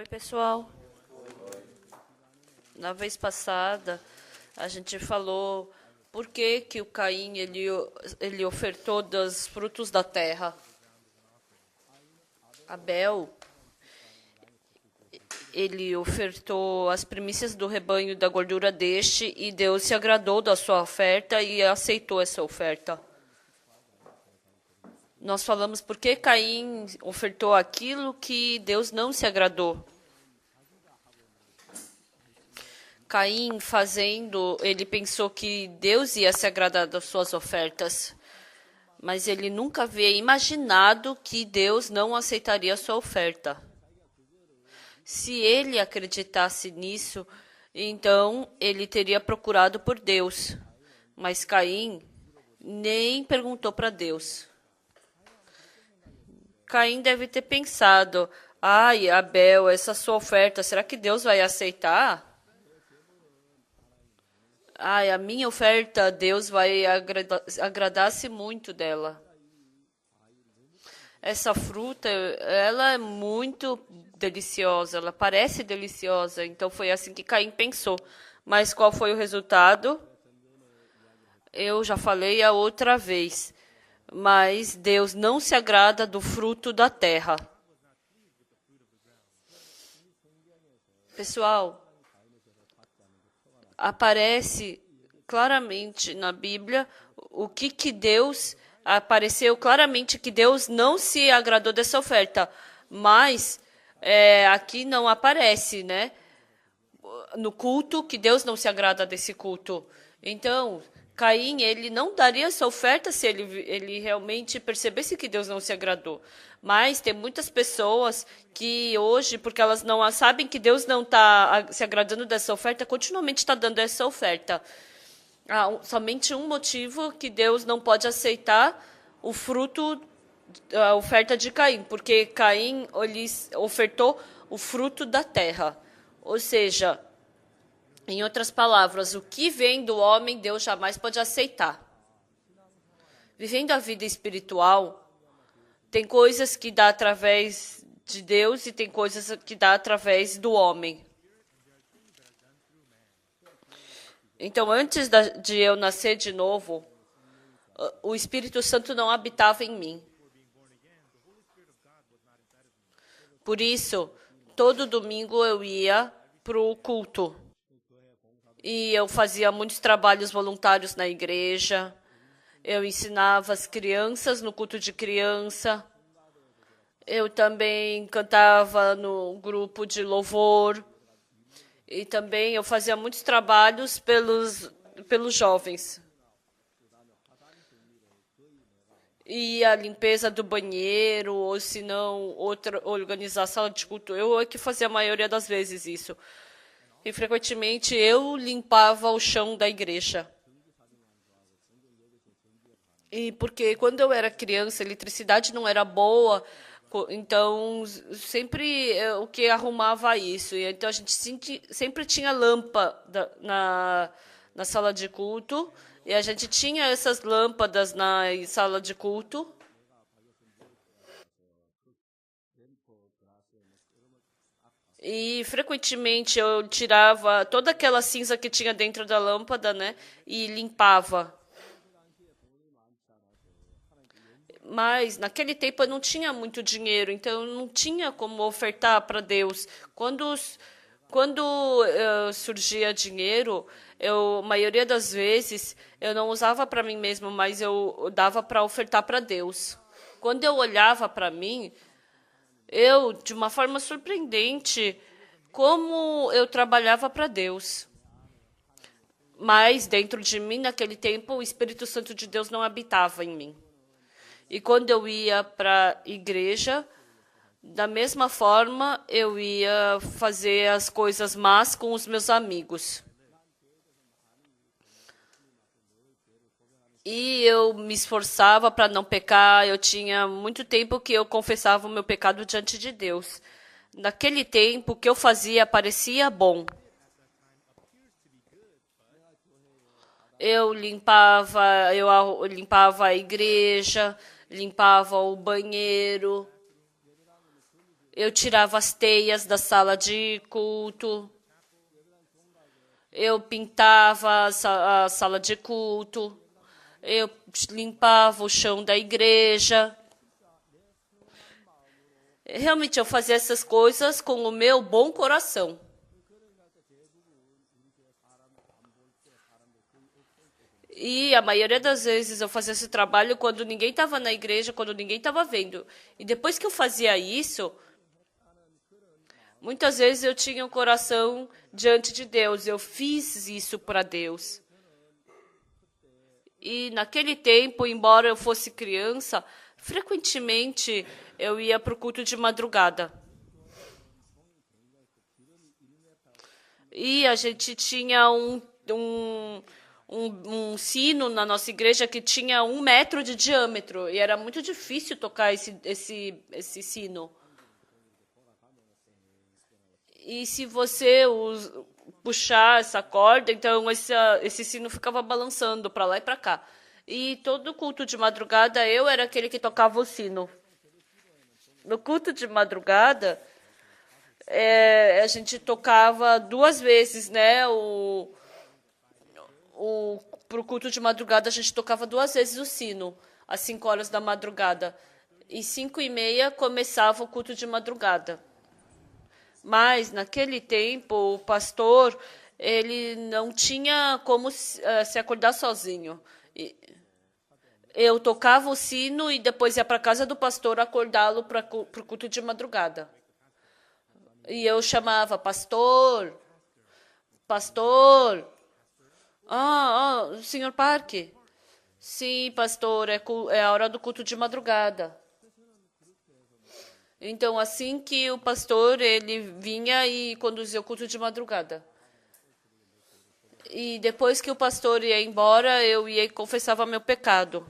Pessoal. Na vez passada, a gente falou por que que o Caim ele ofertou dos frutos da terra. Abel, ele ofertou as primícias do rebanho da gordura deste e Deus se agradou da sua oferta e aceitou essa oferta. Nós falamos por que Caim ofertou aquilo que Deus não se agradou. Caim fazendo, ele pensou que Deus ia se agradar das suas ofertas, mas ele nunca havia imaginado que Deus não aceitaria a sua oferta. Se ele acreditasse nisso, então ele teria procurado por Deus, mas Caim nem perguntou para Deus. Caim deve ter pensado, ai, Abel, essa sua oferta, será que Deus vai aceitar? Ai, a minha oferta, Deus vai agradar-se muito dela. Essa fruta, ela é muito deliciosa, ela parece deliciosa. Então, foi assim que Caim pensou. Mas qual foi o resultado? Eu já falei a outra vez. Mas Deus não se agrada do fruto da terra. Pessoal, aparece claramente na Bíblia o que Deus apareceu claramente que Deus não se agradou dessa oferta, mas aqui não aparece, né? No culto que Deus não se agrada desse culto. Então, Caim, ele não daria essa oferta se ele realmente percebesse que Deus não se agradou. Mas tem muitas pessoas que hoje, porque elas não sabem que Deus não está se agradando dessa oferta, continuamente está dando essa oferta. Somente um motivo que Deus não pode aceitar o fruto, a oferta de Caim, porque Caim ele ofertou o fruto da terra. Ou seja, em outras palavras, o que vem do homem, Deus jamais pode aceitar. Vivendo a vida espiritual, tem coisas que dá através de Deus e tem coisas que dá através do homem. Então, antes de eu nascer de novo, o Espírito Santo não habitava em mim. Por isso, todo domingo eu ia para o culto. E eu fazia muitos trabalhos voluntários na igreja. Eu ensinava as crianças no culto de criança. Eu também cantava no grupo de louvor. E também eu fazia muitos trabalhos pelos jovens. E a limpeza do banheiro, ou se não, organizar a sala de culto. Eu é que fazia a maioria das vezes isso. E frequentemente eu limpava o chão da igreja. E porque quando eu era criança, a eletricidade não era boa, então sempre o que arrumava isso. E então a gente sempre tinha lâmpada na sala de culto, e a gente tinha essas lâmpadas na sala de culto. E frequentemente eu tirava toda aquela cinza que tinha dentro da lâmpada, né, e limpava. Mas naquele tempo eu não tinha muito dinheiro, então eu não tinha como ofertar para Deus. Quando surgia dinheiro, a maioria das vezes eu não usava para mim mesmo, mas eu dava para ofertar para Deus. Quando eu olhava para mim, eu, de uma forma surpreendente, como eu trabalhava para Deus. Mas dentro de mim, naquele tempo, o Espírito Santo de Deus não habitava em mim. E quando eu ia para a igreja, da mesma forma, eu ia fazer as coisas más com os meus amigos. E eu me esforçava para não pecar. Eu tinha muito tempo que eu confessava o meu pecado diante de Deus. Naquele tempo, o que eu fazia parecia bom. Eu limpava a igreja, limpava o banheiro. Eu tirava as teias da sala de culto. Eu pintava a sala de culto. Eu limpava o chão da igreja. Realmente eu fazia essas coisas com o meu bom coração. E a maioria das vezes eu fazia esse trabalho quando ninguém estava na igreja, quando ninguém estava vendo. E depois que eu fazia isso, muitas vezes eu tinha um coração diante de Deus. Eu fiz isso para Deus. E naquele tempo, embora eu fosse criança, frequentemente eu ia para o culto de madrugada. E a gente tinha um sino na nossa igreja que tinha 1 metro de diâmetro. E era muito difícil tocar esse sino. E se você puxar essa corda, então esse sino ficava balançando para lá e para cá. E todo culto de madrugada eu era aquele que tocava o sino. No culto de madrugada, a gente tocava 2 vezes, né? Pro culto de madrugada a gente tocava 2 vezes o sino, às 5 horas da madrugada. E 5h30 começava o culto de madrugada. Mas, naquele tempo, o pastor, ele não tinha como se acordar sozinho. Eu tocava o sino e depois ia para a casa do pastor acordá-lo para o culto de madrugada. E eu chamava, pastor, pastor. Senhor Parque. Sim, pastor, é a hora do culto de madrugada. Então, assim que o pastor ele vinha e conduzia o culto de madrugada. E depois que o pastor ia embora, eu ia e confessava meu pecado.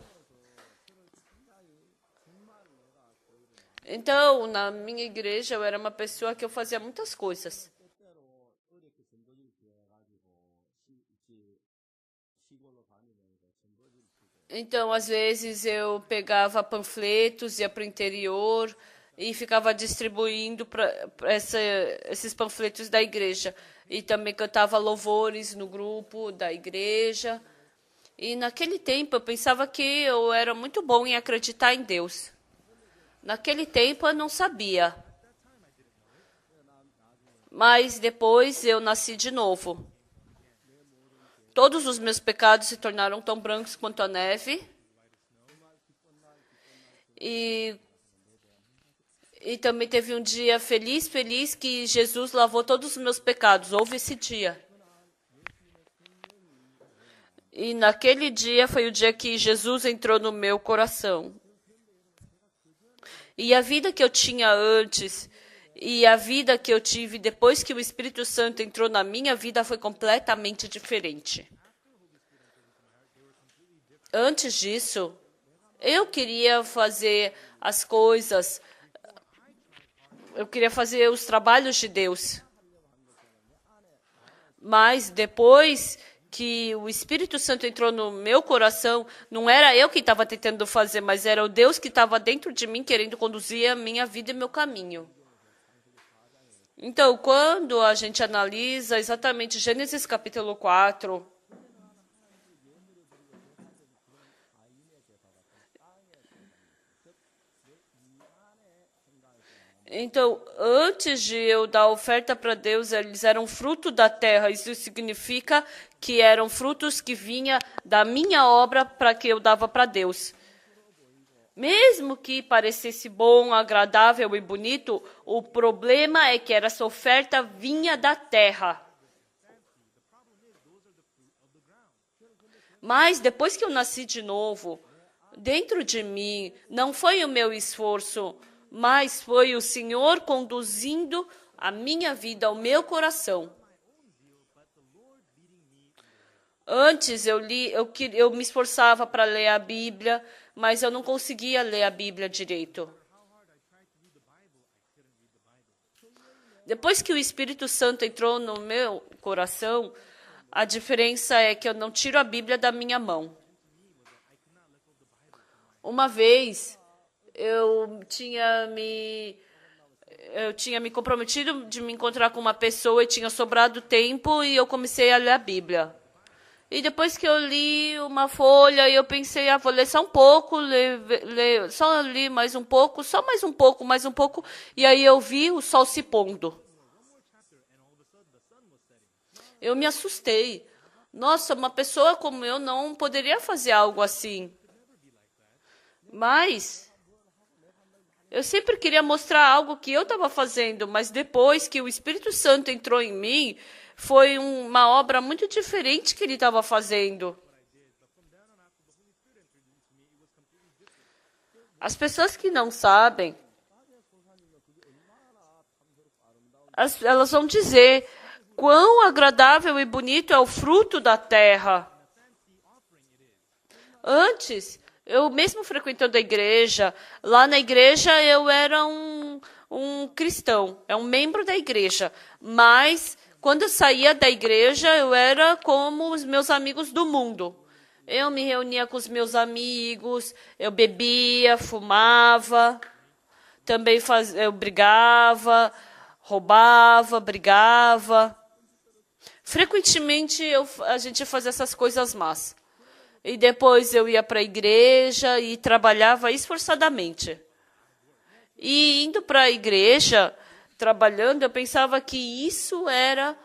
Então, na minha igreja, eu era uma pessoa que eu fazia muitas coisas. Então, às vezes, eu pegava panfletos, ia para o interior e ficava distribuindo esses panfletos da igreja. E também cantava louvores no grupo da igreja. E naquele tempo eu pensava que eu era muito bom em acreditar em Deus. Naquele tempo eu não sabia. Mas depois eu nasci de novo. Todos os meus pecados se tornaram tão brancos quanto a neve. E também teve um dia feliz que Jesus lavou todos os meus pecados. Houve esse dia. E naquele dia foi o dia que Jesus entrou no meu coração. E a vida que eu tinha antes e a vida que eu tive depois que o Espírito Santo entrou na minha vida foi completamente diferente. Antes disso, eu queria fazer as coisas, eu queria fazer os trabalhos de Deus. Mas depois que o Espírito Santo entrou no meu coração, não era eu que estava tentando fazer, mas era o Deus que estava dentro de mim querendo conduzir a minha vida e meu caminho. Então, quando a gente analisa exatamente Gênesis capítulo 4, então, antes de eu dar oferta para Deus, eles eram fruto da terra. Isso significa que eram frutos que vinham da minha obra para que eu dava para Deus. Mesmo que parecesse bom, agradável e bonito, o problema é que essa oferta vinha da terra. Mas depois que eu nasci de novo, dentro de mim, não foi o meu esforço, mas foi o Senhor conduzindo a minha vida, o meu coração. Antes eu me esforçava para ler a Bíblia, mas eu não conseguia ler a Bíblia direito. Depois que o Espírito Santo entrou no meu coração, a diferença é que eu não tiro a Bíblia da minha mão. Uma vez eu eu tinha me comprometido de me encontrar com uma pessoa e tinha sobrado tempo e eu comecei a ler a Bíblia. E depois que eu li uma folha, eu pensei, vou ler só um pouco, só li mais um pouco, só mais um pouco, mais um pouco. E aí eu vi o sol se pondo. Eu me assustei. Nossa, uma pessoa como eu não poderia fazer algo assim. Mas eu sempre queria mostrar algo que eu estava fazendo, mas depois que o Espírito Santo entrou em mim, foi uma obra muito diferente que ele estava fazendo. As pessoas que não sabem, elas vão dizer quão agradável e bonito é o fruto da terra. Antes, eu mesmo frequentando a igreja, lá na igreja eu era um cristão, um membro da igreja. Mas, quando eu saía da igreja, eu era como os meus amigos do mundo. Eu me reunia com os meus amigos, eu bebia, fumava, também eu brigava, roubava, brigava. Frequentemente a gente fazia essas coisas más. E depois eu ia para a igreja e trabalhava esforçadamente. E indo para a igreja, trabalhando, eu pensava que isso era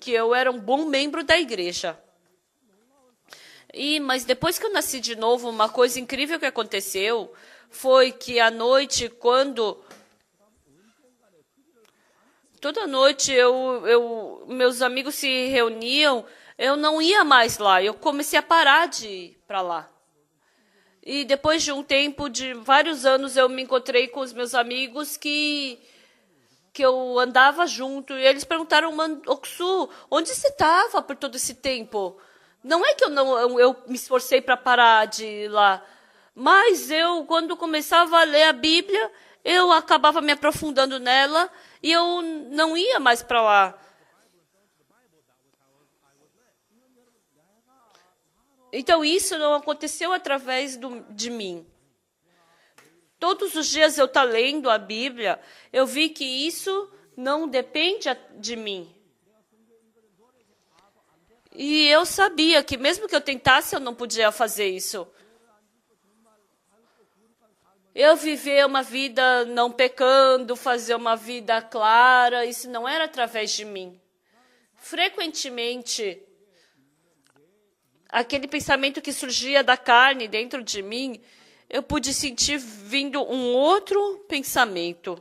que eu era um bom membro da igreja. Mas depois que eu nasci de novo, uma coisa incrível que aconteceu foi que à noite, toda noite meus amigos se reuniam, eu não ia mais lá, eu comecei a parar de ir para lá. E depois de um tempo, de vários anos, eu me encontrei com os meus amigos que eu andava junto, e eles perguntaram, Oksu, onde você estava por todo esse tempo? Não é que eu me esforcei para parar de ir lá, mas quando começava a ler a Bíblia, eu acabava me aprofundando nela, e eu não ia mais para lá. Então, isso não aconteceu através de mim. Todos os dias eu estou lendo a Bíblia, eu vi que isso não depende de mim. E eu sabia que mesmo que eu tentasse, eu não podia fazer isso. Eu viver uma vida não pecando, fazer uma vida clara, isso não era através de mim. Frequentemente, aquele pensamento que surgia da carne dentro de mim, eu pude sentir vindo um outro pensamento.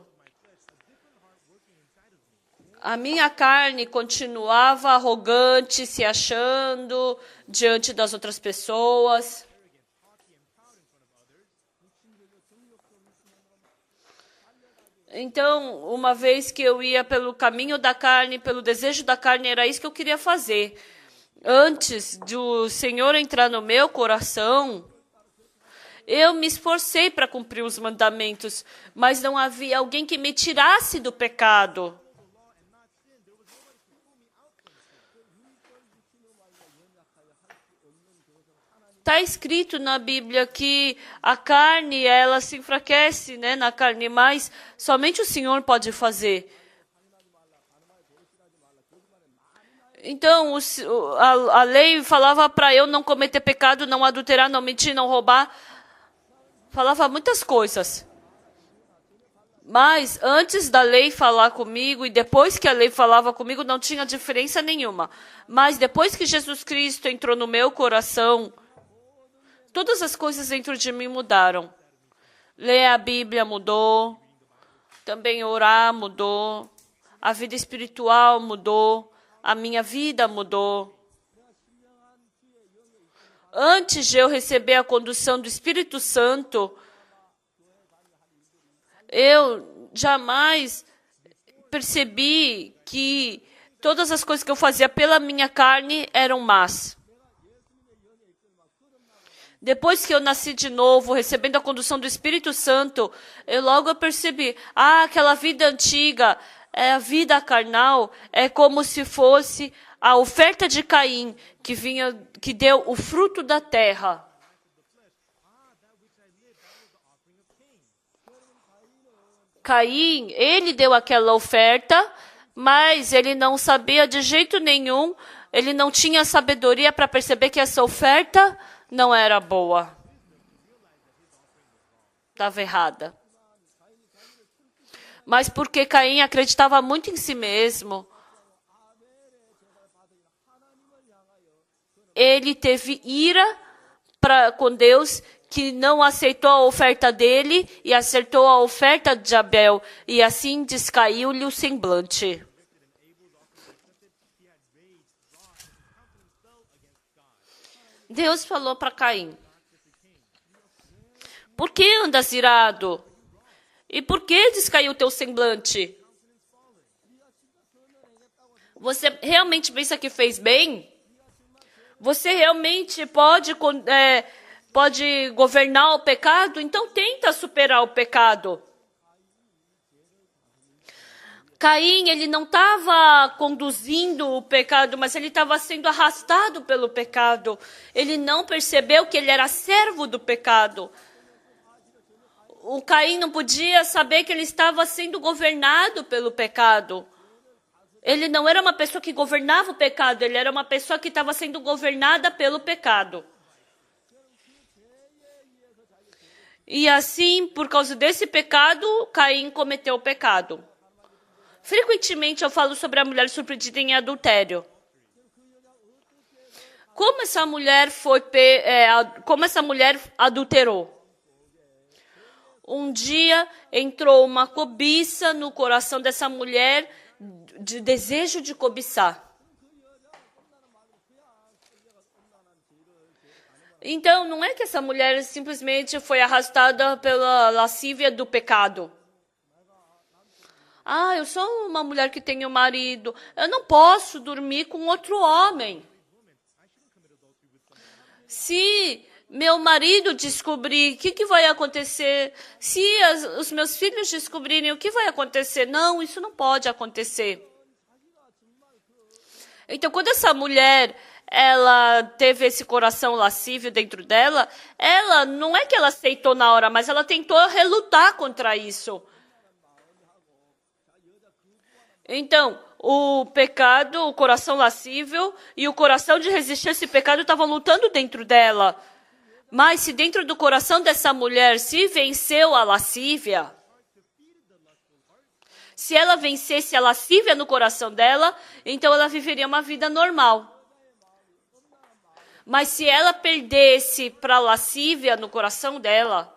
A minha carne continuava arrogante, se achando diante das outras pessoas. Então, uma vez que eu ia pelo caminho da carne, pelo desejo da carne, era isso que eu queria fazer. Antes do Senhor entrar no meu coração, eu me esforcei para cumprir os mandamentos, mas não havia alguém que me tirasse do pecado. Está escrito na Bíblia que a carne, ela se enfraquece, né, na carne, mas somente o Senhor pode fazer. Então, a lei falava para eu não cometer pecado, não adulterar, não mentir, não roubar. Falava muitas coisas. Mas antes da lei falar comigo e depois que a lei falava comigo, não tinha diferença nenhuma. Mas depois que Jesus Cristo entrou no meu coração, todas as coisas dentro de mim mudaram. Ler a Bíblia mudou. Também orar mudou. A vida espiritual mudou. A minha vida mudou. Antes de eu receber a condução do Espírito Santo, eu jamais percebi que todas as coisas que eu fazia pela minha carne eram más. Depois que eu nasci de novo, recebendo a condução do Espírito Santo, eu percebi, aquela vida antiga, a vida carnal, é como se fosse a oferta de Caim, que deu o fruto da terra. Caim, ele deu aquela oferta, mas ele não sabia de jeito nenhum, ele não tinha sabedoria para perceber que essa oferta não era boa. Estava errada. Mas porque Caim acreditava muito em si mesmo, ele teve ira com Deus, que não aceitou a oferta dele e aceitou a oferta de Abel, e assim descaiu-lhe o semblante. Deus falou para Caim: por que andas irado? E por que descaiu o teu semblante? Você realmente pensa que fez bem? Você realmente pode governar o pecado? Então tenta superar o pecado. Caim, ele não estava conduzindo o pecado, mas ele estava sendo arrastado pelo pecado. Ele não percebeu que ele era servo do pecado. O Caim não podia saber que ele estava sendo governado pelo pecado. Ele não era uma pessoa que governava o pecado, ele era uma pessoa que estava sendo governada pelo pecado. E assim, por causa desse pecado, Caim cometeu o pecado. Frequentemente eu falo sobre a mulher surpreendida em adultério. Como essa mulher adulterou? Um dia entrou uma cobiça no coração dessa mulher, de desejo de cobiçar. Então, não é que essa mulher simplesmente foi arrastada pela lascívia do pecado. Ah, eu sou uma mulher que tem um marido, eu não posso dormir com outro homem. Se meu marido descobrir, o que vai acontecer? Se os meus filhos descobrirem, o que vai acontecer? Não, isso não pode acontecer. Então, quando essa mulher, ela teve esse coração lascívio dentro dela, ela não é que ela aceitou na hora, mas ela tentou relutar contra isso. Então, o pecado, o coração lascívio e o coração de resistir a esse pecado estavam lutando dentro dela. Mas se dentro do coração dessa mulher se venceu a lascívia, se ela vencesse a lascívia no coração dela, então ela viveria uma vida normal. Mas se ela perdesse para a lascívia no coração dela,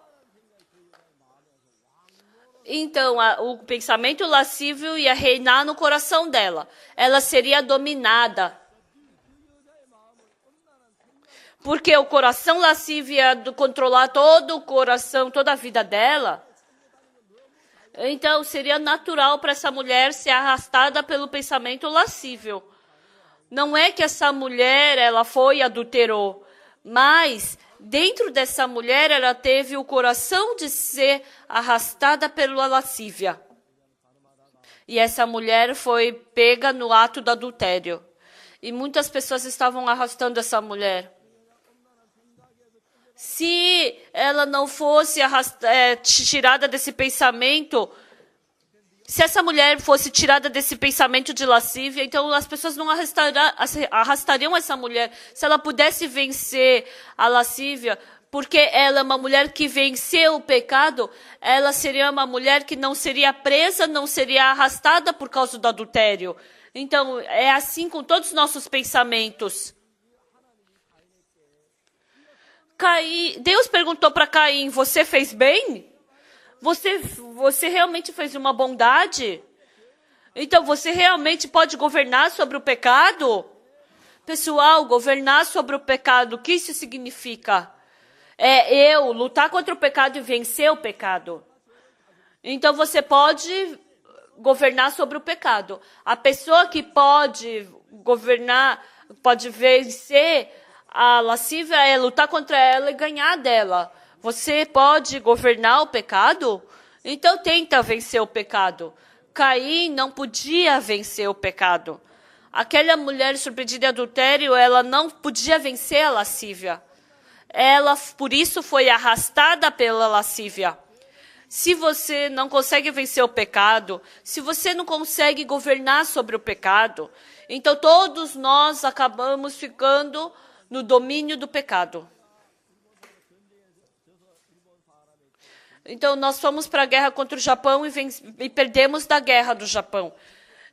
então o pensamento lascívio ia reinar no coração dela. Ela seria dominada. Porque o coração lascívio ia controlar todo o coração, toda a vida dela. Então, seria natural para essa mulher ser arrastada pelo pensamento lascívio. Não é que essa mulher, ela foi e adulterou, mas dentro dessa mulher, ela teve o coração de ser arrastada pela lascívia. E essa mulher foi pega no ato do adultério. E muitas pessoas estavam arrastando essa mulher. Se ela não fosse tirada desse pensamento, se essa mulher fosse tirada desse pensamento de lascívia, então as pessoas não arrastariam essa mulher. Se ela pudesse vencer a lascívia, porque ela é uma mulher que venceu o pecado, ela seria uma mulher que não seria presa, não seria arrastada por causa do adultério. Então, é assim com todos os nossos pensamentos. Deus perguntou para Caim, você fez bem? Você realmente fez uma bondade? Então, você realmente pode governar sobre o pecado? Pessoal, governar sobre o pecado, o que isso significa? É eu lutar contra o pecado e vencer o pecado. Então, você pode governar sobre o pecado. A pessoa que pode governar, pode vencer a lascívia é lutar contra ela e ganhar dela. Você pode governar o pecado? Então tenta vencer o pecado. Caim não podia vencer o pecado. Aquela mulher surpreendida em adultério, ela não podia vencer a lascívia. Ela, por isso, foi arrastada pela lascívia. Se você não consegue vencer o pecado, se você não consegue governar sobre o pecado, então todos nós acabamos ficando no domínio do pecado. Então, nós fomos para a guerra contra o Japão e perdemos da guerra do Japão.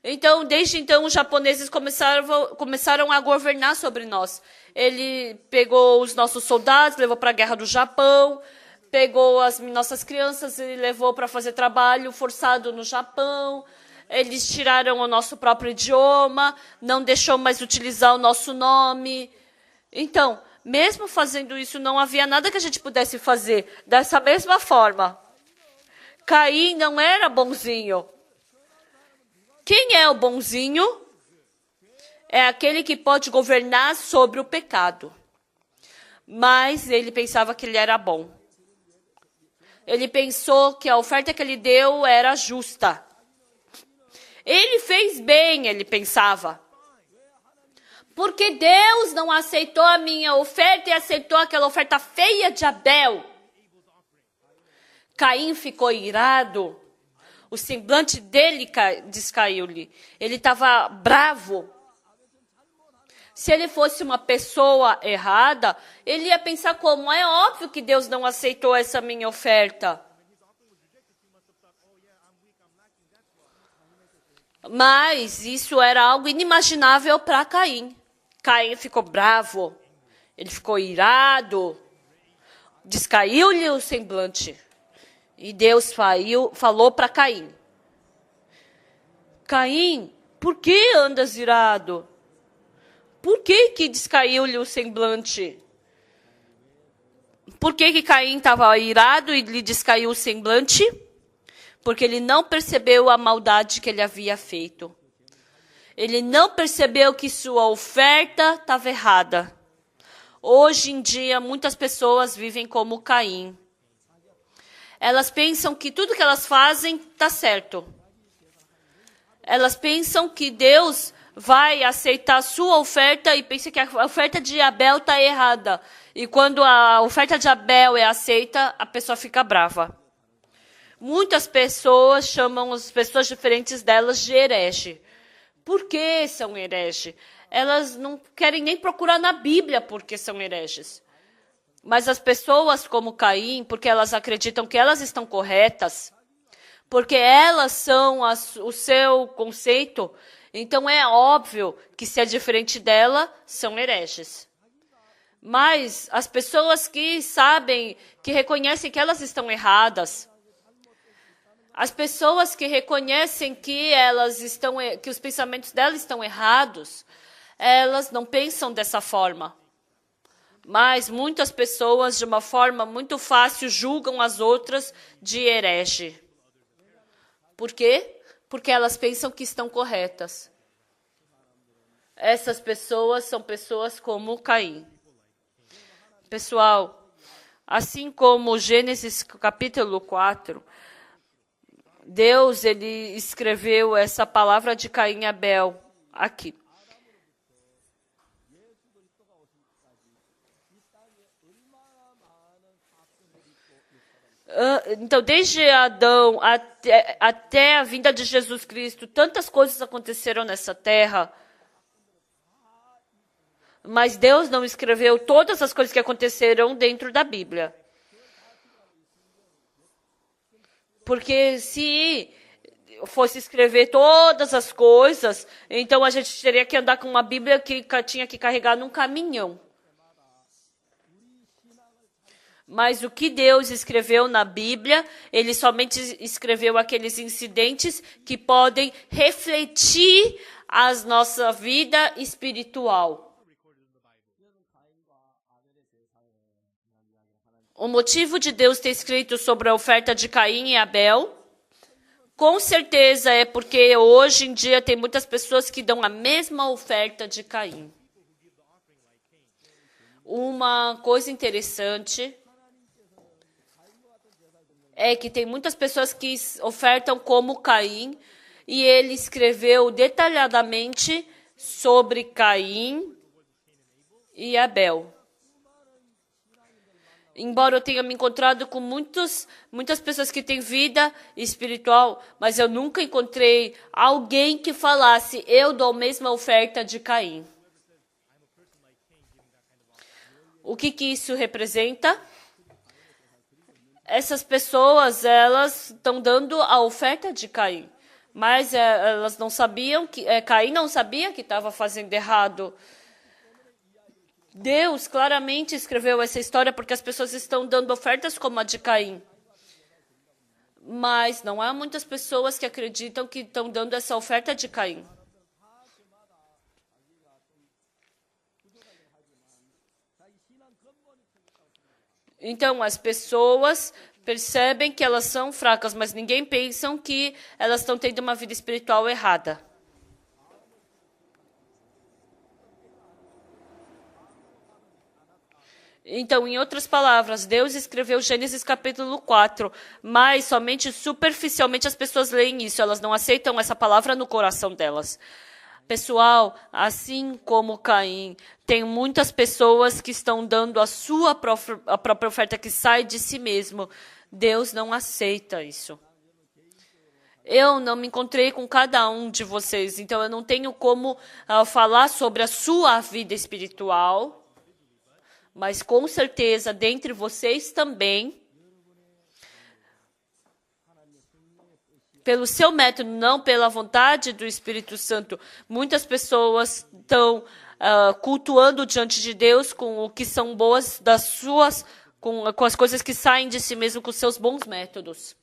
Então, desde então, os japoneses começaram a governar sobre nós. Ele pegou os nossos soldados, levou para a guerra do Japão, pegou as nossas crianças e levou para fazer trabalho forçado no Japão. Eles tiraram o nosso próprio idioma, não deixou mais utilizar o nosso nome. Então, mesmo fazendo isso, não havia nada que a gente pudesse fazer dessa mesma forma. Caim não era bonzinho. Quem é o bonzinho? É aquele que pode governar sobre o pecado. Mas ele pensava que ele era bom. Ele pensou que a oferta que ele deu era justa. Ele fez bem, ele pensava. Porque Deus não aceitou a minha oferta e aceitou aquela oferta feia de Abel. Caim ficou irado. O semblante dele descaiu-lhe. Ele estava bravo. Se ele fosse uma pessoa errada, ele ia pensar como? É óbvio que Deus não aceitou essa minha oferta. Mas isso era algo inimaginável para Caim. Caim ficou bravo. Ele ficou irado. Descaiu-lhe o semblante. E Deus falou para Caim. Caim, por que andas irado? Por que descaiu-lhe o semblante? Por que Caim estava irado e lhe descaiu o semblante? Porque ele não percebeu a maldade que ele havia feito. Ele não percebeu que sua oferta estava errada. Hoje em dia, muitas pessoas vivem como Caim. Elas pensam que tudo que elas fazem está certo. Elas pensam que Deus vai aceitar a sua oferta e pensa que a oferta de Abel está errada. E quando a oferta de Abel é aceita, a pessoa fica brava. Muitas pessoas chamam as pessoas diferentes delas de herege. Por que são herege? Elas não querem nem procurar na Bíblia porque são hereges. Mas as pessoas como Caim, porque elas acreditam que elas estão corretas, porque elas são o seu conceito, então é óbvio que se é diferente dela, são hereges. Mas as pessoas que sabem, que reconhecem que elas estão erradas, as pessoas que reconhecem que que os pensamentos delas estão errados, elas não pensam dessa forma. Mas muitas pessoas, de uma forma muito fácil, julgam as outras de herege. Por quê? Porque elas pensam que estão corretas. Essas pessoas são pessoas como Caim. Pessoal, assim como Gênesis capítulo 4, Deus ele escreveu essa palavra de Caim e Abel aqui. Então, desde Adão até a vinda de Jesus Cristo, tantas coisas aconteceram nessa terra. Mas Deus não escreveu todas as coisas que aconteceram dentro da Bíblia. Porque se fosse escrever todas as coisas, então a gente teria que andar com uma Bíblia que tinha que carregar num caminhão. Mas o que Deus escreveu na Bíblia, ele somente escreveu aqueles incidentes que podem refletir a nossa vida espiritual. O motivo de Deus ter escrito sobre a oferta de Caim e Abel, com certeza é porque hoje em dia tem muitas pessoas que dão a mesma oferta de Caim. Uma coisa interessante é que tem muitas pessoas que ofertam como Caim, e ele escreveu detalhadamente sobre Caim e Abel. Embora eu tenha me encontrado com muitas pessoas que têm vida espiritual, mas eu nunca encontrei alguém que falasse, eu dou a mesma oferta de Caim. O que isso representa? Essas pessoas, elas estão dando a oferta de Caim, mas elas não sabiam que Caim não sabia que estava fazendo errado. Deus claramente escreveu essa história porque as pessoas estão dando ofertas como a de Caim. Mas não há muitas pessoas que acreditam que estão dando essa oferta de Caim. Então, as pessoas percebem que elas são fracas, mas ninguém pensa que elas estão tendo uma vida espiritual errada. Então, em outras palavras, Deus escreveu Gênesis capítulo 4, mas somente superficialmente as pessoas leem isso, elas não aceitam essa palavra no coração delas. Pessoal, assim como Caim, tem muitas pessoas que estão dando a própria oferta que sai de si mesmo. Deus não aceita isso. Eu não me encontrei com cada um de vocês, então eu não tenho como falar sobre a sua vida espiritual. Mas, com certeza, dentre vocês também, pelo seu método, não pela vontade do Espírito Santo, muitas pessoas estão cultuando diante de Deus com o que são boas das suas, com as coisas que saem de si mesmo, com seus bons métodos.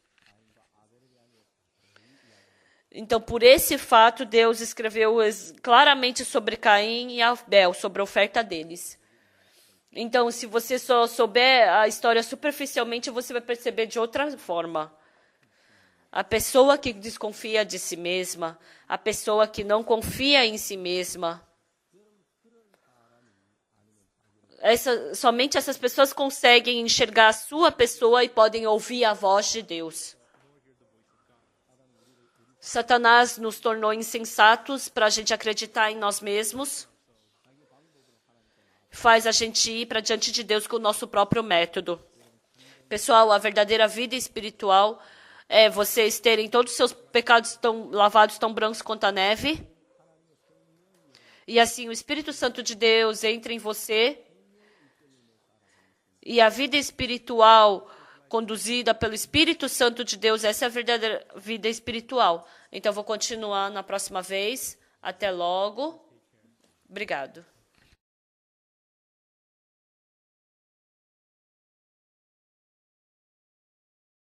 Então, por esse fato, Deus escreveu claramente sobre Caim e Abel, sobre a oferta deles. Então, se você só souber a história superficialmente, você vai perceber de outra forma. A pessoa que desconfia de si mesma, a pessoa que não confia em si mesma, somente essas pessoas conseguem enxergar a sua pessoa e podem ouvir a voz de Deus. Satanás nos tornou insensatos para a gente acreditar em nós mesmos. Faz a gente ir para diante de Deus com o nosso próprio método. Pessoal, a verdadeira vida espiritual é vocês terem todos os seus pecados tão lavados, tão brancos quanto a neve. E assim o Espírito Santo de Deus entra em você. E a vida espiritual conduzida pelo Espírito Santo de Deus, essa é a verdadeira vida espiritual. Então, eu vou continuar na próxima vez. Até logo. Obrigado.